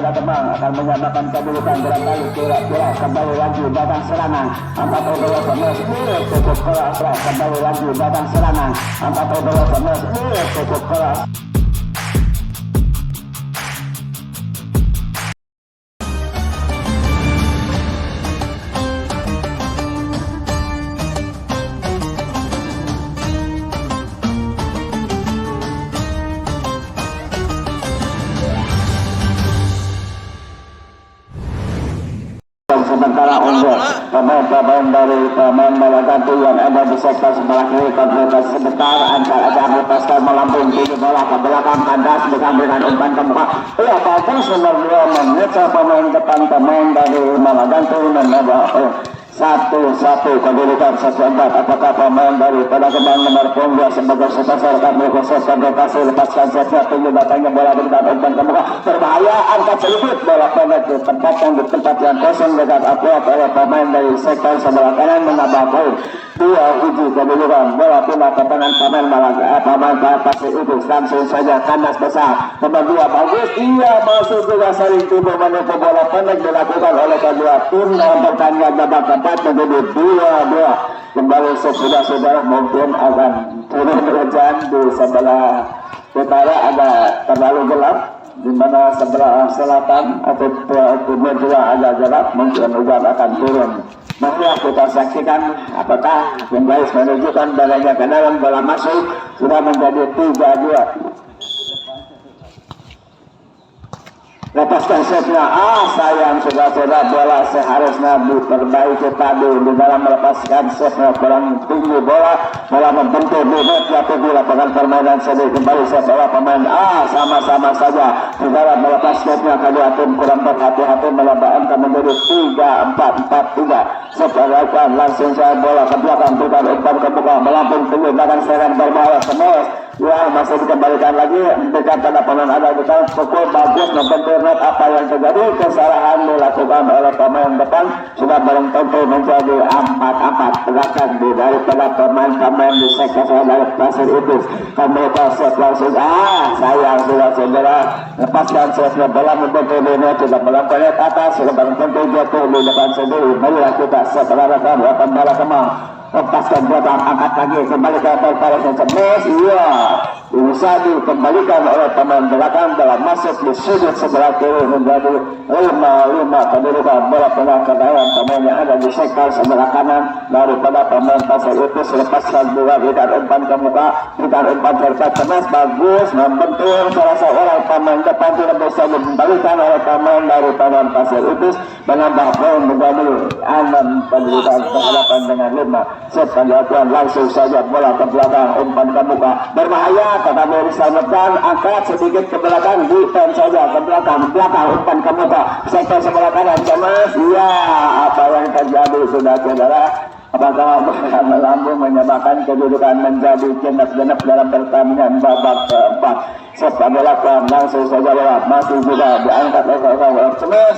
pada Kemang akan menyamakan kedudukan barangkali kira-kira kembali lagi datang serangan angkat bola Semes cukup keras kembali lagi datang serangan angkat bola Semes cukup keras. Sementara untuk pemain dari pemain bola ganti yang ada di sektor sebelah kiri konfrontasi sebentar angkat aja melepaskan melambung tinggi bola ke belakang kandas dengan umpan ke muka. Iya bagus nomor 2 mengejar pemain depan pemain dari bola ganti menambah satu kedudukan 1-4. Apakah pemain dari pada Kemang nomor 2 sebagai superstar kami khusus konfrontasi lepaskan setnya tinggi datangnya bola dengan umpan ke muka berbahaya angkat sedikit bola pendek di tempat yang kosong dengan akuat oleh pemain dari sektor sebelah kanan menambah poin 2 uji kedudukan bola pindah ke tangan pemain Pasir Udus langsung saja kandas besar nomor 2 bagus ia masuk juga saling timbul menipu bola pendek dilakukan oleh kedua tim dalam pertandingan babak keempat menjadi 2-2 kembali saudara mungkin akan turun hujan di sebelah utara agak terlalu gelap di mana sebelah selatan atau timur juga agak gelap mungkin hujan akan turun. Mari kita saksikan apakah kembali menunjukkan balanya ke dalam bola masuk sudah menjadi 3-2. Lepaskan setnya, sayang saudara bola seharusnya diperbaiki tadi di dalam melepaskan setnya kurang tinggi bola membentur di net tapi di lapangan permainan sedih kembali set bola pemain sama-sama saja di dalam melepas setnya kedua tim kurang berhati-hati melambangkan menjadi 3-4-4-3 setelah langsung saya bola ke belakang bukan umpan ke buka melampung tinggi belakang serang berbahaya Semes ya masih dikembalikan lagi dekat pada pemain ada kita pukul bagus membentur net apa yang terjadi kesalahan dilakukan oleh pemain depan sudah bareng tentu menjadi 4-4 belakang daripada pemain di sektor dari Pasir Udus mereka set langsung sayang sudah saudara lepaskan setnya bola membentur net sudah melampaui net atas sudah bareng tentu jatuh di depan sendiri marilah kita setelah rekam bola Kemang lepaskan belakang angkat lagi kembali ke Pasir Semes bisa dikembalikan oleh pemain belakang dalam masuk di sudut sebelah kiri menjadi 5-5 kedudukan bola pindah ke dalam pemain yang ada di sektor sebelah kanan daripada pemain Pasir itu lepaskan bola berikan umpan ke muka berikan umpan terdekat Semes bagus membentur salah seorang pemain depan tidak bisa dikembalikan oleh pemain dari pemain Pasir itu menambah poin menjadi 6 kedudukan ke-8 dengan 5 set penjatuhan langsung saja bola ke belakang umpan ke muka berbahaya tetapi diselamatkan angkat sedikit ke belakang defense saja ke belakang umpan ke muka sektor sebelah kanan Semes apa yang terjadi sudah saudara apakah melambung menyebabkan kedudukan menjadi genap-genap dalam pertandingan babak keempat setelah bola langsung saja bola masih juga diangkat oleh Semes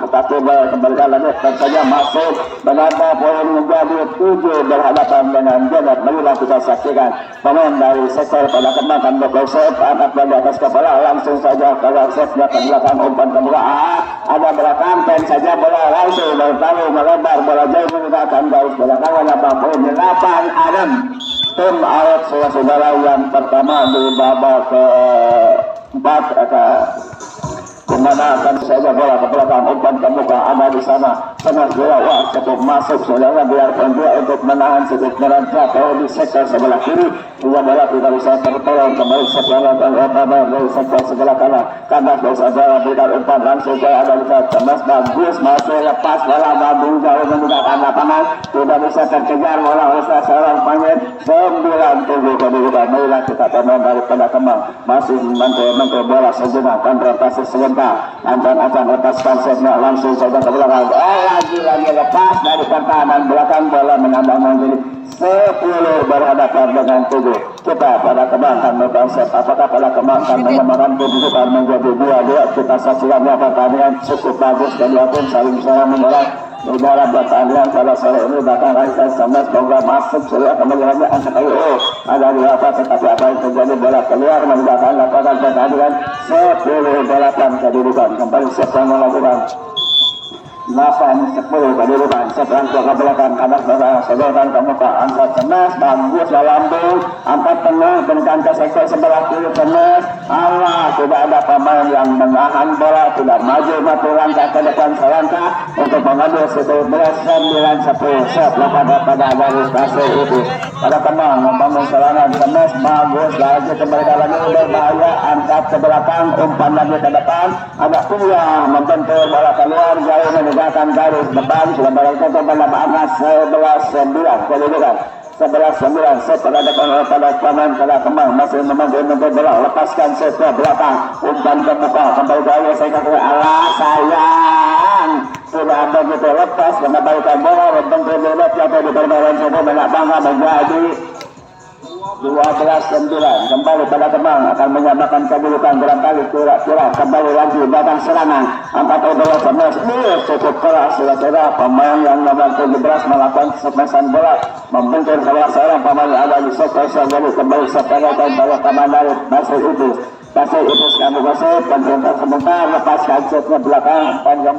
tetapi bola kembalikan lagi saja masuk menambah poin menjadi 7 berhadapan dengan genap. Marilah kita saksikan pemain dari sektor pada Kemang Bokol set angkat bola atas kepala langsung saja kalau set ke belakang umpan ke muka ada belakang pen saja bola langsung lalu melebar bola jauh menggunakan garis belakang menambah poin 8-6 tim out saudara yang pertama di babak keempat kemana akan saja bola ke belakang umpan ke muka ada di sana tengah bola cukup masuk saudara biarkan dia untuk menahan sedikit merancat di sektor sebelah kiri dua bola tidak bisa tertolong kembali sebelah dari sektor sebelah kanan kandas saudara berikan umpan langsung ke ada di Semes bagus masuk lepas bola babung jauh menggunakan lapangan tidak bisa terkejar bola oleh seorang pemain 9-7 kedudukan marilah kita pemain daripada Kemang masih mencoba bola sejenak konfrontasi sebentar ancang lepaskan setnya langsung saja ke belakang lagi lepas dari pertahanan belakang bola menambah menjadi 10 berhadapan dengan 7 kita pada Kemang akan mengkonsep apakah pada Kemang akan menyamakan kedudukan menjadi 2-2 kita saksikan pertandingan cukup bagus kedua tim saling serang menyerang di dalam pertandingan pada sore ini bahkan Raisa Samas bola masuk sudah kembali lagi angkat ayo ada di apa tetapi apa yang terjadi bola keluar menggunakan lapangan pertandingan 10-8 kedudukan kembali siapa melakukan 8-10 kedudukan setelah ke belakang kanan sebelah ke muka angkat Semes bagus lambung angkat tengah berikan ke sektor sebelah kiri Semes Allah tidak ada pemain yang menahan bola tidak maju mati langkah ke depan selangkah untuk mengambil 11-9-10 setelah pada garis pasir itu pada kembang membangun serangan Semes bagus lagi kembali lagi berbahaya angkat ke belakang umpan lagi ke depan agak kuliah membentur bola keluar jauh menegakkan garis depan sudah berlaku pada angka 11-9 kedudukan 11-9 setelah depan pada kanan pada kembang masih membantu bola lepaskan setelah belakang umpan ke muka kembali ke saya kata Allah sayang sudah begitu lepas mengembalikan bola membentur bola jatuh di permainan sebuah banyak bangga menjadi 12-9 kembali pada kembang akan menyamakan kedudukan barangkali kira-kira kembali lagi datang serangan angkat bola Semes cukup keras sudah pemain yang nomor 17 melakukan semesan bola membentur salah seorang pemain yang ada di sektor jadi kembali sepelekan pada pemain dari masih itu sekarang bergosip pemerintah sebentar lepaskan setnya belakang panjang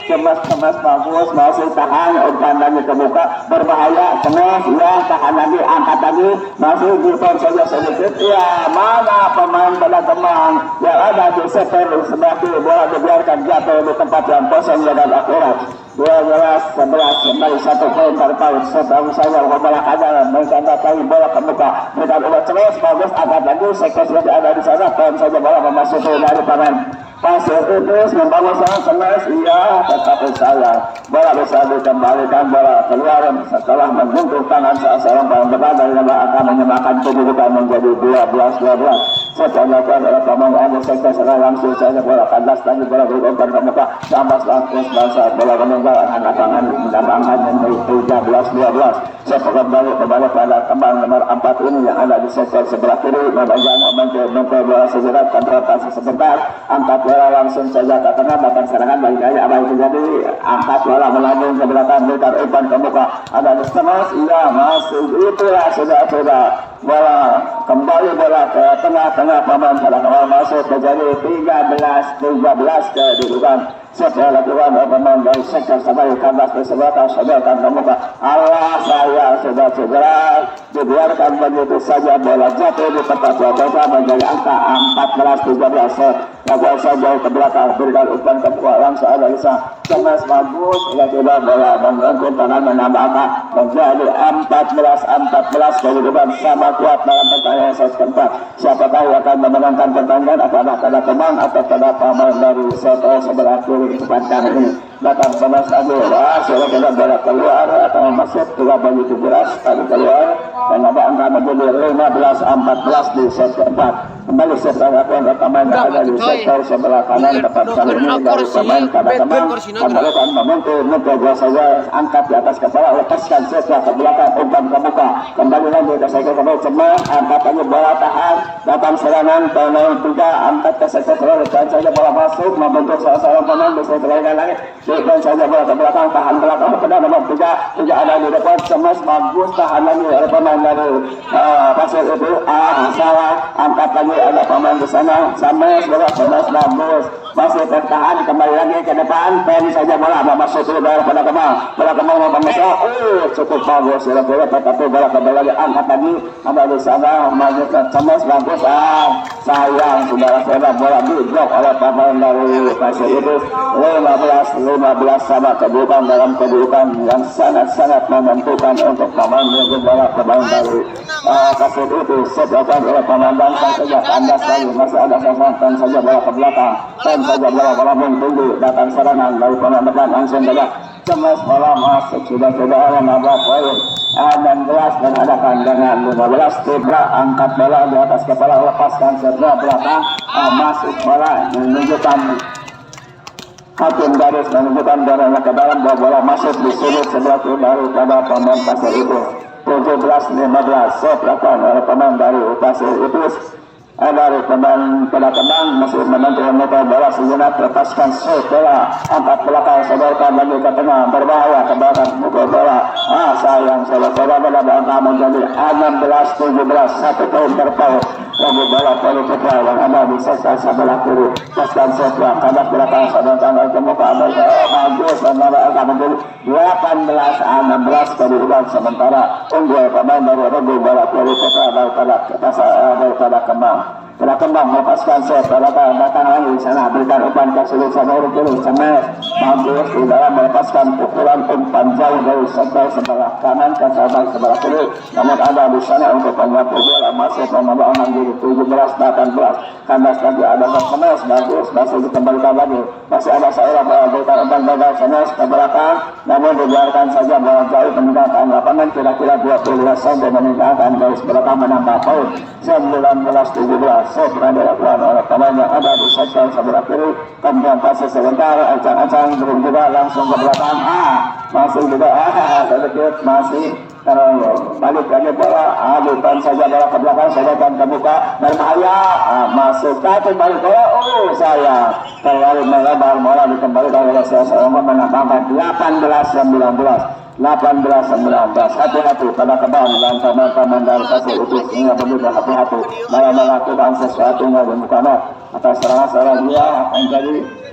Semes bagus masih tahan umpan lagi ke muka berbahaya Semes ya tahan lagi angkat lagi masih dipan saja sedikit ya mana pemain pada kembang yang ada di sektor sebelah kiri bola dibiarkan jatuh di tempat yang kosong dan akurat 12-11 kembali 1 poin terpaut setelah saya bola kanan mereka datangi bola ke muka mereka udah Semes bagus angkat lagi sektor sudah ada di sana poin saja bola memasuki dari pemain pasir terus membangun serangan Semes iya tetapi sayang bola bisa dikembalikan bola keluar setelah menyentuh tangan seorang pemain depan dari akan menyamakan kedudukan menjadi 12-12 setelah adalah pemain ada sektor serangan langsung saja bola kandas lagi bola berubah ke muka tambah langsung bahasa bola menunggal anak tangan mendapatkan menjadi 13-12 setelah kembali pada kembang nomor 4 ini yang ada di sektor sebelah kiri memegang mencoba bola segera kontrapasi sebentar angkat bola langsung saja ke tengah bahkan serangan bagi kali apa yang terjadi angkat bola melambung ke belakang berikan umpan ke muka ada di Semes iya masih itulah sudah bola kembali bola ke tengah-tengah pemain pada kembali masuk terjadi 13 kedudukan setelah lakukan pemain dari sektor sampai kandas bersebelah sebelah ke muka Allah saya sudah segera dibiarkan begitu saja bola jatuh di tempat jatuh menjadi angka 14-13 lakukan saja ke belakang berikan umpan ke muka langsung ada bisa Semes bagus tidak bola mengganggu tangan menambah angka menjadi 14-14 kedudukan sama kuat dalam pertandingan setempat siapa tahu akan memenangkan pertandingan apakah pada kembang atau pada pemain dari sektor sebelah kiri kesempatan ini datang Semes lagi sudah kita bola keluar atau masuk juga begitu keras tadi keluar dan ada angka menjadi 15-14 di set keempat kembali setelah pemain ada di sektor sebelah kanan tepat kali ini dari pemain pada kembang melakukan momentum mencoba saja angkat di atas kepala lepaskan setelah ke belakang umpan ke muka kembali lagi ke sektor kembali Semes angkat lagi bola tahan datang serangan pemain 3 angkat ke sektor dan saja bola masuk membentuk salah seorang pemain bisa terlalu lagi dan saja bola ke belakang tahan belakang pada nomor 3 ada di depan Semes bagus tahan lagi oleh pemain dari pasir itu salah angkat lagi ada pemain di sana Semes bagus masih tertahan kembali lagi ke depan pen saja bola masuk ke dalam pada kembang cukup bagus tetapi bola kembali lagi angkat lagi ada di sana maju ke Semes bagus sayang saudara-saudara bola diblok oleh pemain dari pasir itu 15 sama kedudukan dalam kedudukan yang sangat-sangat menentukan untuk pemain dari pasir itu setelah oleh pemain bangsa saja kandas lagi masih ada kesempatan saja bola ke belakang dan saja bola tunggu datang serangan dari pemain depan langsung saja Semes bola masuk sudah menambah poin 16 dan ada dengan 15 Tibra angkat bola di atas kepala lepaskan sebelah belakang masuk bola menunjukkan hakim garis menunjukkan bola ke dalam bola masuk di sudut sebelah kiri dari pada pemain pasir itu 17-15 set lakukan oleh pemain dari pasir itu ada rekomen pada kembang masih menentu mereka bola sejenak lepaskan shoot bola angkat belakang sodorkan lagi ke tengah berbahaya ke belakang mukul bola sayang saudara pada angka menjadi 16-17 satu poin terpaut lagi bola poli putra yang ada di sektor sebelah kiri paskan setelah kandas belakang sodorkan lagi ke muka bagus dan angka menjadi 18-16 kedudukan sementara unggul pemain dari regu bola poli putra daripada kembang pada kembang melepaskan set pada datang lagi di sana berikan umpan ke sulit sama kiri Semes bagus di dalam melepaskan pukulan umpan jauh dari sektor sebelah kanan ke sebelah kiri namun ada di sana untuk penyapu bola masuk menambah menjadi 17-18 kandas lagi ada Semes bagus masih dikembalikan lagi masih ada seorang berikan umpan gagal Semes ke belakang namun dibiarkan saja bola jauh meninggalkan lapangan kira-kira 20 sampai meninggalkan garis belakang menambah poin 19-17 set dilakukan oleh pemain yang ada di sektor sebelah kiri kemudian pasir sebentar acang-acang belum juga langsung ke belakang masih juga sedikit masih balik lagi bola bukan saja bola ke belakang saja dan terbuka berbahaya masuk kembali bola saya terlalu melebar bola dikembalikan oleh seorang menambahkan 18-19 hati-hati pada kembang dan teman-teman dari pasir itu sehingga begitu hati-hati dalam melakukan sesuatu yang bukan atas serangan dia akan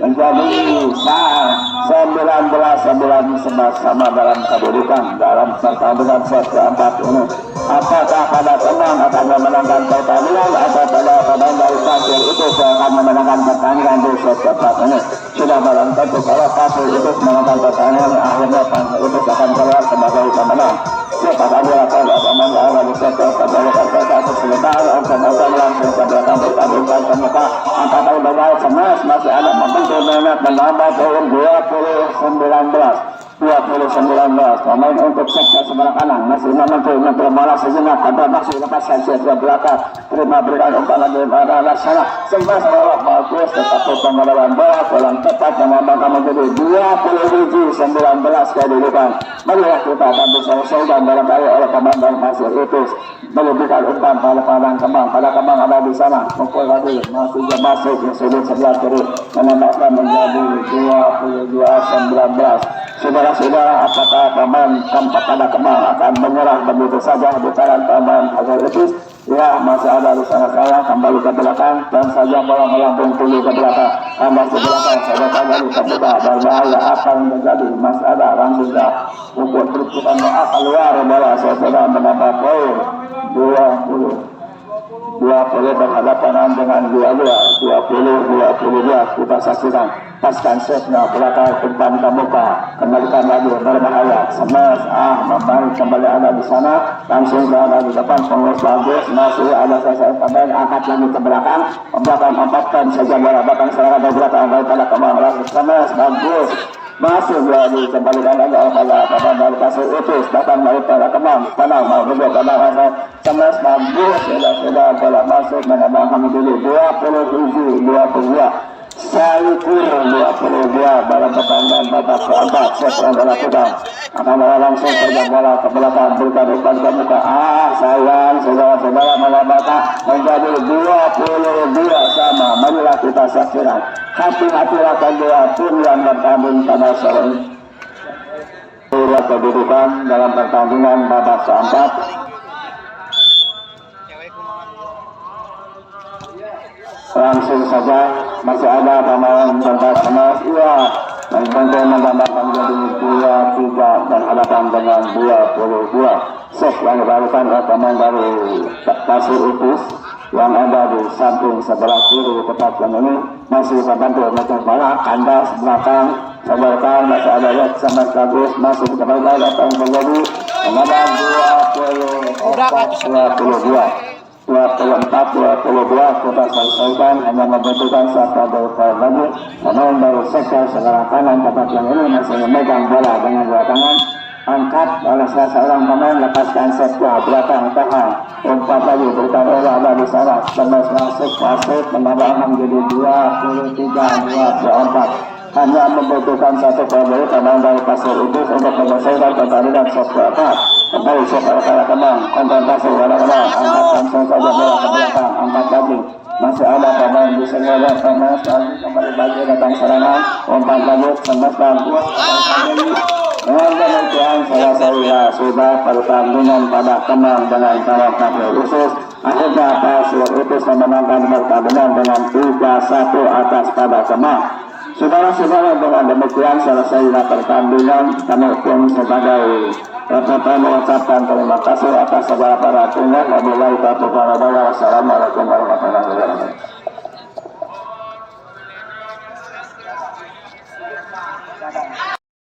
menjadi 19-11 sama dalam kedudukan dalam pertandingan set keempat ini. Apakah pada kembang akan memenangkan pertandingan atau pada pemain dari pasir itu akan memenangkan pertandingan di set keempat ini? Sudah dalam tentu kalau pasir itu memenangkan pertandingan akhirnya pasir itu akan keluar sebagai pemenang. Siapa kami akan pemain dari set keempat sebentar akan langsung ke belakang pertandingan ternyata angkatan bagai Semes masih ada membentuk menambah poin 20-19 pemain untuk sektor sebelah kanan masih membentuk bola sejenak pada masih lepaskan sektor belakang terima berikan umpan lagi pada laksana Semes bola bagus tetapi pengelolaan bola pulang tepat menambahkan menjadi 27-19 kedudukan. Marilah kita akan diselesaikan barangkali oleh pemain dari pasir itu melebihkan umpan pada kembang ada di sana pukul lagi masih masuk ke sudut sebelah kiri menambahkan menjadi 22-19. Saudara-saudara, apakah pemain tampak pada kembang akan menyerah begitu saja di tangan pemain pasir itu? Ya, masih ada di sana saya kembali ke belakang dan saja bola melambung dulu ke belakang kembali ke belakang saya kembali terbuka berbahaya apa yang terjadi masih ada langsung ke pukul berputar keluar bola saudara menambah poin 20 berhadapan dengan 22 kita saksikan paskan setnya belakang umpan ke muka kembalikan lagi berbahaya Semes membalik kembali ada di sana langsung ada di depan pengurus bagus masih ada saya kembali angkat lagi ke belakang empatkan saja bola belakang serangan dari belakang daripada kembang langsung Semes bagus masuk lagi kembalikan lagi pada dari pasir itu datang dari pada kembang tenang mau juga tenang Semes bagus sudah bola masuk menambahkan dulu 27-22 Salikur 22 dalam pertandingan babak keempat set dilakukan akan langsung terjang bola ke belakang berikan umpan ke muka sayang saudara-saudara melambatan menjadi 22 sama. Marilah kita saksikan hati-hati akan dua tim yang bertanding pada sore ini. Kedudukan dalam pertandingan babak keempat langsung saja masih ada pemain tentang Semes dan tentu menambahkan menjadi 23 dan hadapan dengan 22 set yang dilakukan oleh pemain dari Pasir Utus yang ada di samping sebelah kiri tepat yang ini masih terbantu macam bola kandas belakang sebelah masih ada lihat Semes bagus masih kembali datang menjadi menambah 24-22 kita selesaikan hanya membutuhkan satu gol lagi pemain dari sektor sebelah kanan tempat yang ini masih memegang bola dengan dua tangan angkat oleh seorang pemain lepaskan setnya belakang tahan umpat lagi berikan bola ada di sana Semes masuk menambah menjadi 23-24 hanya membutuhkan satu prajurit tenang dari pasir itu untuk menyelesaikan pertandingan sosok. Kembali sosok kalah kembang, konsentrasi kalah kembang, angkat langsung saja bola ke belakang, angkat lagi. Masih ada pemain di sini, pemain kembali bagi datang serangan, umpan lanjut, semestang dengan demikian saya sudah pertandingan pada Kemang dengan cara tampil khusus. Akhirnya Pasir itu memenangkan pertandingan dengan 3-1 atas pada Kemang. Saudara-saudara, dengan demikian selesailah pertandingan. Kami pun sebagai rekan mengucapkan terima kasih atas segala perhatiannya. Wabillahi taufiq wal hidayah. Wassalamualaikum warahmatullahi wabarakatuh.